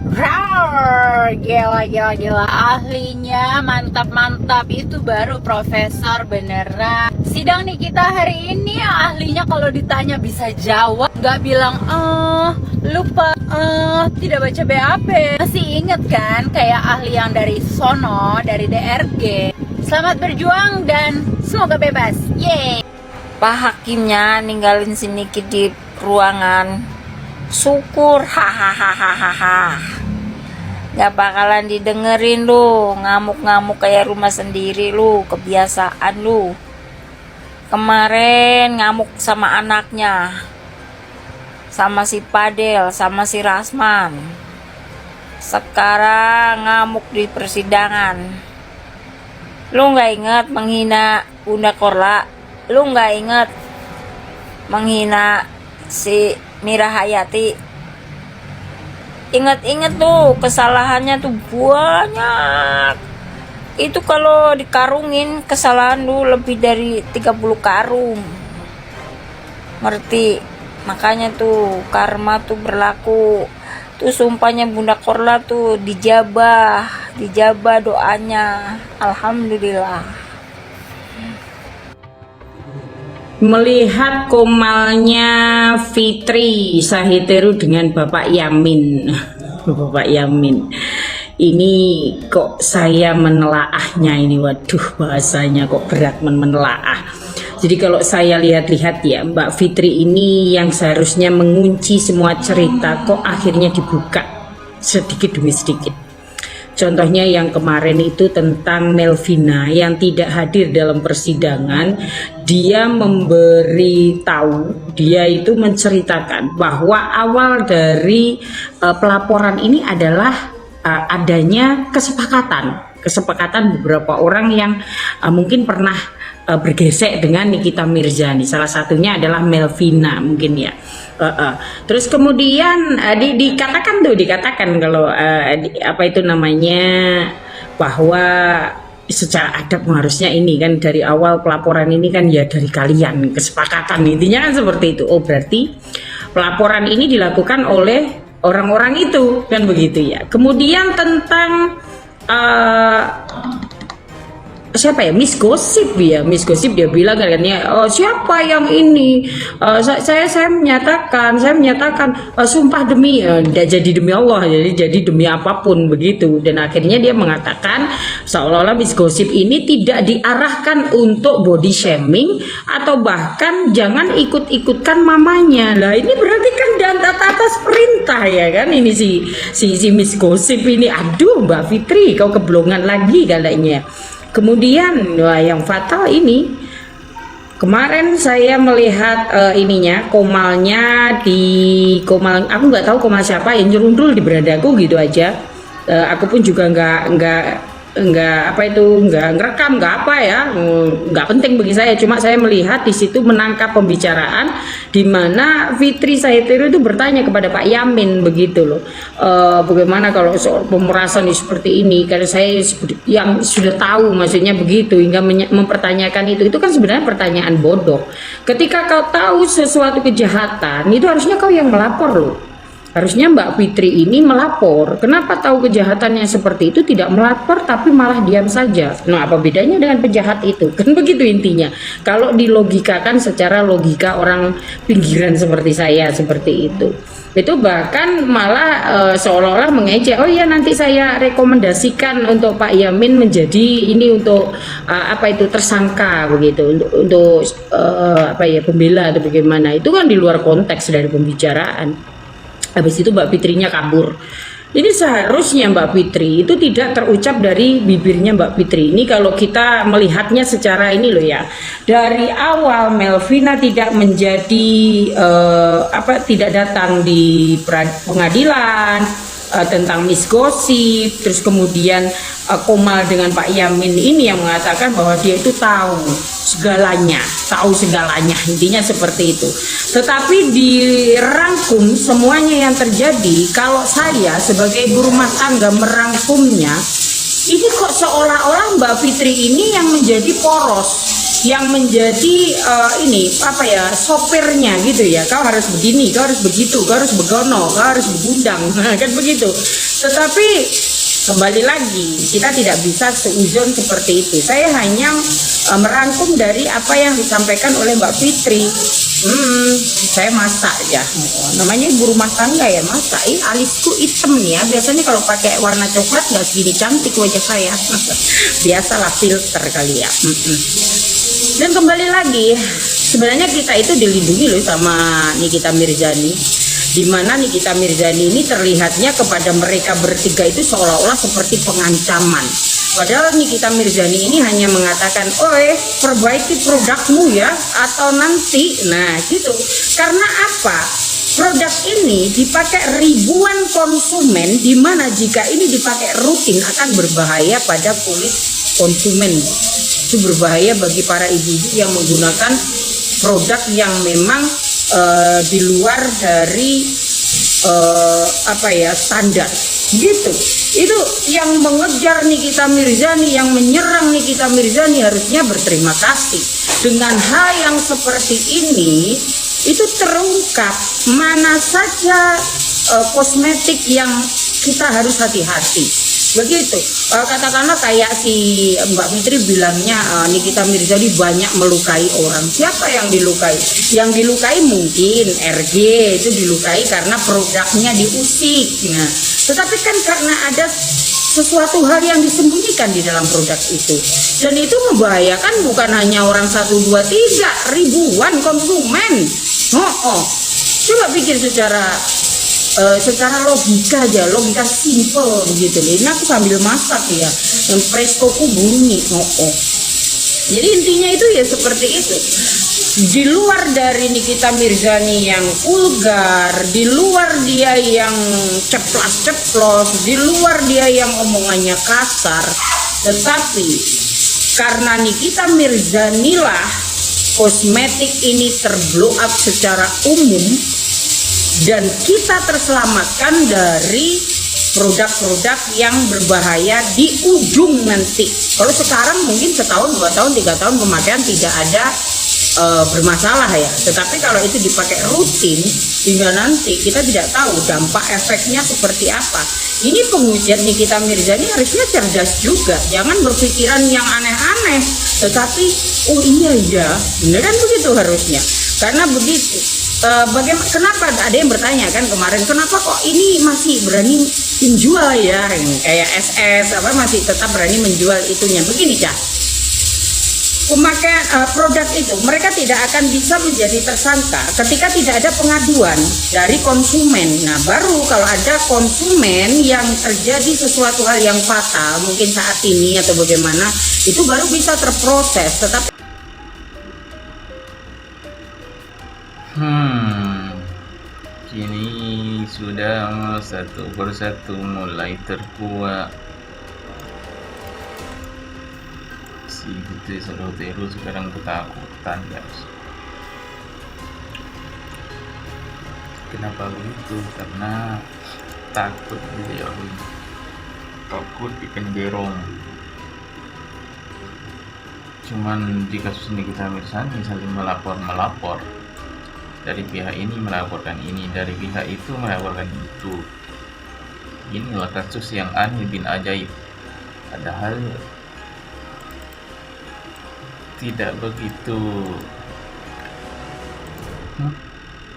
Rawr, gila, gila, gila. Ahlinya mantap-mantap. Itu baru profesor beneran. Sidang nih kita hari ini ahlinya kalau ditanya bisa jawab. Nggak bilang, lupa, tidak baca BAP. Masih inget kan kayak ahli yang dari sono, dari DRG. Selamat berjuang dan semoga bebas. Yeay. Pak Hakimnya ninggalin si Niki di ruangan. Syukur, hahaha. Gak bakalan didengerin lu, ngamuk-ngamuk kayak rumah sendiri lu, kebiasaan lu. Kemarin ngamuk sama anaknya, sama si Padel, sama si Rasman. Sekarang ngamuk di persidangan. Lu gak inget menghina Bunda Korla? Lu gak inget menghina si Mira Hayati? Ingat-ingat tuh, kesalahannya tuh banyak. Itu kalau dikarungin kesalahan lu lebih dari 30 karung. Ngerti? Makanya tuh karma tuh berlaku. Tuh sumpahnya Bunda Korla tuh dijabah doanya. Alhamdulillah. Melihat komalnya Fitri Sahiteru dengan Bapak Yamin, Bapak Yamin, ini kok saya menelaahnya ini, waduh bahasanya kok berat menelaah. Jadi kalau saya lihat-lihat ya, Mbak Fitri ini yang seharusnya mengunci semua cerita kok akhirnya dibuka sedikit demi sedikit. Contohnya yang kemarin itu tentang Melvina yang tidak hadir dalam persidangan. Dia memberi tahu, dia itu menceritakan bahwa awal dari pelaporan ini adalah adanya kesepakatan beberapa orang yang mungkin pernah bergesek dengan Nikita Mirzani. Salah satunya adalah Melvina mungkin ya. Terus kemudian dikatakan kalau apa itu namanya, bahwa secara adab harusnya ini kan dari awal pelaporan ini kan ya dari kalian, kesepakatan, intinya kan seperti itu. Oh berarti pelaporan ini dilakukan oleh orang-orang itu kan begitu ya. Kemudian tentang siapa ya, Miss Gosip dia bilang katanya, oh siapa yang ini, saya menyatakan sumpah demi tidak jadi demi Allah, jadi demi apapun begitu. Dan akhirnya dia mengatakan seolah-olah Miss Gosip ini tidak diarahkan untuk body shaming atau bahkan jangan ikut-ikutkan mamanya. Lah ini berarti kan dan atas perintah ya kan, ini si Miss Gosip ini. Aduh Mbak Fitri kau keblongan lagi katanya. Kemudian yang fatal ini, kemarin saya melihat komalnya aku nggak tahu komal siapa yang nyerundul di beradaku gitu aja. Aku pun juga nggak ngerekam, nggak penting bagi saya. Cuma saya melihat di situ menangkap pembicaraan di mana Fitri Sahiteru itu bertanya kepada Pak Yamin begitu loh, bagaimana kalau soal pemerasan seperti ini, karena saya yang sudah tahu maksudnya begitu hingga mempertanyakan itu kan sebenarnya pertanyaan bodoh. Ketika kau tahu sesuatu kejahatan itu harusnya kau yang melapor loh. Harusnya Mbak Fitri ini melapor. Kenapa tahu kejahatannya seperti itu tidak melapor tapi malah diam saja? Nah, apa bedanya dengan penjahat itu? Kan begitu intinya. Kalau dilogikakan secara logika orang pinggiran seperti saya seperti itu. Itu bahkan malah seolah-olah mengejek. Oh iya, nanti saya rekomendasikan untuk Pak Yamin menjadi ini untuk tersangka begitu, untuk pembela atau bagaimana. Itu kan di luar konteks dari pembicaraan. Habis itu Mbak Fitrinya kabur. Ini seharusnya Mbak Fitri itu tidak terucap dari bibirnya Mbak Fitri. Ini kalau kita melihatnya secara ini loh ya. Dari awal Melvina tidak menjadi tidak datang di pengadilan tentang Miss Gosip, terus kemudian Komal dengan Pak Yamin ini yang mengatakan bahwa dia itu tahu segalanya, intinya seperti itu. Tetapi dirangkum semuanya yang terjadi. Kalau saya sebagai ibu rumah tangga merangkumnya, ini kok seolah-olah Mbak Fitri ini yang menjadi poros, yang menjadi sopirnya gitu ya. Kau harus begini, kau harus begitu, kau harus begono, kau harus begundang, kan begitu. Tetapi kembali lagi, kita tidak bisa seuzon seperti itu. Saya hanya merangkum dari apa yang disampaikan oleh Mbak Fitri. Saya masak ya, namanya ibu rumah tangga ya, masak. Alisku hitam nih ya, biasanya kalau pakai warna coklat nggak segini cantik wajah saya. Biasalah filter kali ya. Dan kembali lagi, sebenarnya kita itu dilindungi loh sama Nikita Mirzani, di mana Nikita Mirzani ini terlihatnya kepada mereka bertiga itu seolah-olah seperti pengancaman. Padahal Nikita Mirzani ini hanya mengatakan, perbaiki produkmu ya, atau nanti. Nah gitu, karena apa? Produk ini dipakai ribuan konsumen, di mana jika ini dipakai rutin akan berbahaya pada kulit konsumen. Itu berbahaya bagi para ibu-ibu yang menggunakan produk yang memang di luar dari standar gitu. Itu yang mengejar Nikita Mirzani, yang menyerang Nikita Mirzani harusnya berterima kasih. Dengan hal yang seperti ini itu terungkap mana saja kosmetik yang kita harus hati-hati. Begitu, katakanlah kayak si Mbak Fitri bilangnya Nikita Mirzani banyak melukai orang. Siapa yang dilukai? Yang dilukai mungkin RG, itu dilukai karena produknya diusik. Nah, tetapi kan karena ada sesuatu hal yang disembunyikan di dalam produk itu, dan itu membahayakan bukan hanya orang 1, 2, 3, ribuan konsumen. Coba pikir secara logika aja, logika simple begitu. Ini aku sambil masak ya, yang prestoku bunyi. Jadi intinya itu ya seperti itu. Di luar dari Nikita Mirzani yang vulgar, di luar dia yang ceplas-ceplos, di luar dia yang omongannya kasar, tetapi karena Nikita Mirzani lah kosmetik ini terblow up secara umum, dan kita terselamatkan dari produk-produk yang berbahaya di ujung nanti. Kalau sekarang mungkin setahun, 2 tahun, 3 tahun pemakaian tidak ada bermasalah ya, tetapi kalau itu dipakai rutin hingga nanti kita tidak tahu dampak efeknya seperti apa. Ini pengujian Nikita Mirzani harusnya cerdas juga, jangan berpikiran yang aneh-aneh, tetapi iya ya, beneran begitu harusnya. Karena begitu, kenapa ada yang bertanya kan kemarin, kenapa kok ini masih berani menjual ya, kayak SS masih tetap berani menjual itunya. Begini Cah, pemakaian produk itu mereka tidak akan bisa menjadi tersangka ketika tidak ada pengaduan dari konsumen. Nah baru kalau ada konsumen yang terjadi sesuatu hal yang fatal mungkin saat ini atau bagaimana, itu baru bisa terproses. Tetapi kini sudah satu persatu mulai terkuak. Si Putri Salotero sekarang ketakutan guys. Kenapa begitu? Karena takut beliau, takut ikan gerong. Cuman di kasus Nikita Mirzani saling melapor. Dari pihak ini melaporkan ini, dari pihak itu melaporkan itu. Inilah kasus yang aneh bin ajaib. Padahal tidak begitu,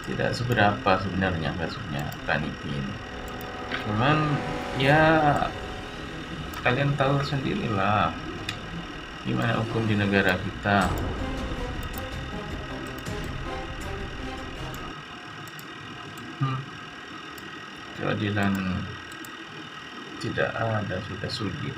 tidak seberapa sebenarnya kasusnya Kanipin. Cuman ya kalian tahu sendirilah gimana hukum di negara kita. Keadilan tidak ada, sudah sulit.